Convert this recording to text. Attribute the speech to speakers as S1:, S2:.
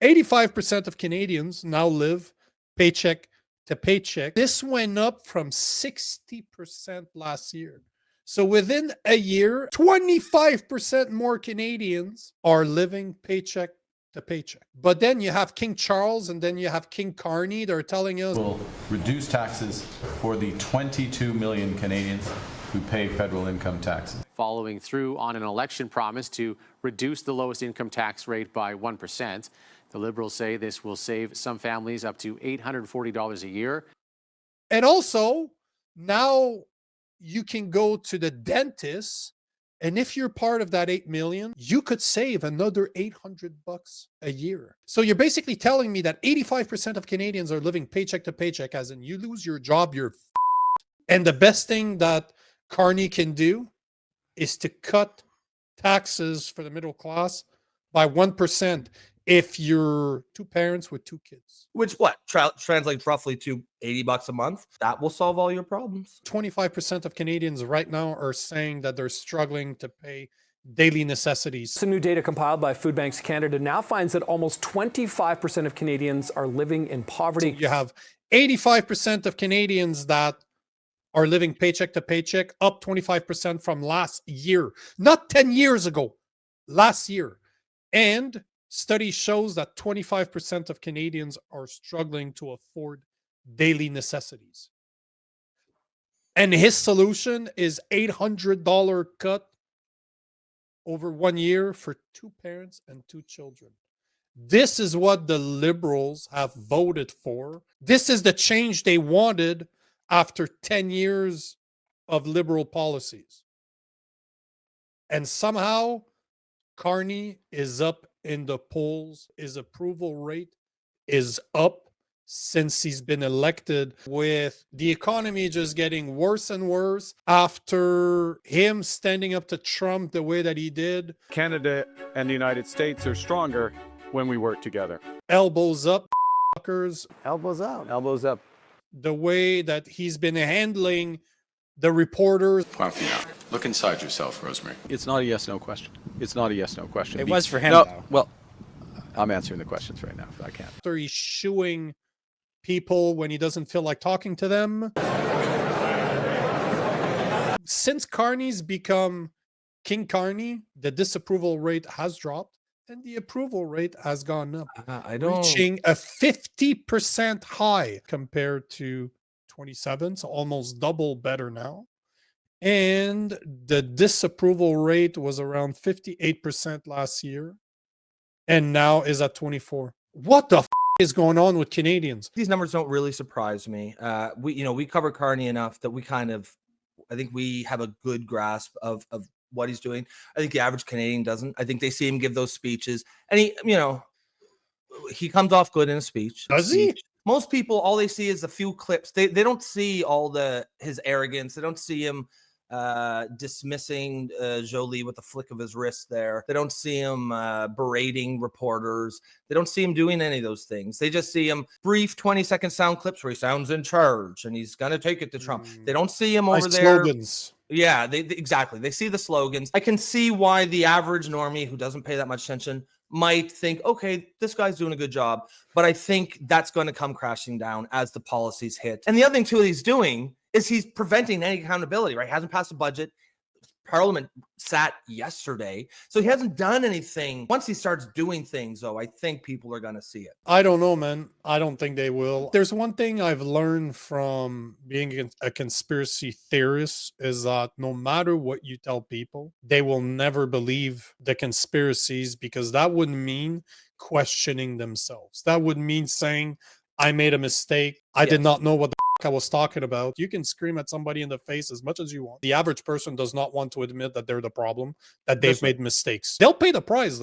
S1: 85% of Canadians now live paycheck to paycheck. This went up from 60% last year. So within a year, 25% more Canadians are living paycheck to paycheck. But then you have King Charles and then you have King Carney. They're telling us
S2: we'll reduce taxes for the 22 million Canadians who pay federal income taxes.
S3: Following through on an election promise to reduce the lowest income tax rate by 1%. The Liberals say this will save some families up to $840 a year.
S1: And also, now you can go to the dentist, and if you're part of that 8 million, you could save another $800 a year. So you're basically telling me that 85% of Canadians are living paycheck to paycheck, as in you lose your job, you're and the best thing that Carney can do is to cut taxes for the middle class by 1%. If you're two parents with two kids,
S4: which translates roughly to $80 a month, that will solve all your problems.
S1: 25% of Canadians right now are saying that they're struggling to pay daily necessities.
S5: Some new data compiled by Food Banks Canada now finds that almost 25% of Canadians are living in poverty.
S1: So you have 85% of Canadians that are living paycheck to paycheck, up 25% from last year, not 10 years ago, last year. And study shows that 25% of Canadians are struggling to afford daily necessities. And his solution is $800 cut over 1 year for two parents and two children. This is what the Liberals have voted for. This is the change they wanted after 10 years of Liberal policies. And somehow Carney is up in the polls. His approval rate is up since he's been elected, with the economy just getting worse and worse after him standing up to Trump the way that he did.
S6: Canada and the United States are stronger when we work together.
S1: Elbows up, fuckers.
S7: Elbows up. Elbows up.
S1: The way that he's been handling the reporters.
S8: Point final. Look inside yourself, Rosemary.
S6: It's not a yes/no question. It's not a yes/no question.
S7: It was for him,
S6: no,
S7: though.
S6: Well, I'm answering the questions right now if I can.
S1: After he's shooing people when he doesn't feel like talking to them. Since Carney's become King Carney, the disapproval rate has dropped and the approval rate has gone up, reaching a 50% high compared to 27, so almost double better now. And the disapproval rate was around 58% last year and now is at 24. What the is going on with Canadians?
S4: These numbers don't really surprise me. We cover Carney enough that I think we have a good grasp of what he's doing. I think the average Canadian doesn't. I think they see him give those speeches and he comes off good in a speech.
S1: Does he?
S4: Most people, all they see is a few clips. They don't see all his arrogance. They don't see him dismissing Jolie with a flick of his wrist there. They don't see him berating reporters. They don't see him doing any of those things. They just see him brief 20-second sound clips where he sounds in charge and he's going to take it to Trump. They don't see him over there.
S1: Slogans.
S4: Yeah, exactly. They see the slogans. I can see why the average normie who doesn't pay that much attention might think, okay, this guy's doing a good job. But I think that's going to come crashing down as the policies hit. And the other thing, too, he's doing is he's preventing any accountability, right? He hasn't passed a budget. Parliament sat yesterday. So he hasn't done anything. Once he starts doing things, though, I think people are going to see it.
S1: I don't know, man. I don't think they will. There's one thing I've learned from being a conspiracy theorist is that no matter what you tell people, they will never believe the conspiracies, because that would mean questioning themselves. That would mean saying, I made a mistake. I did not know what the I was talking about. You can scream at somebody in the face as much as you want. The average person does not want to admit that they're the problem, that they've made mistakes. They'll pay the price, though.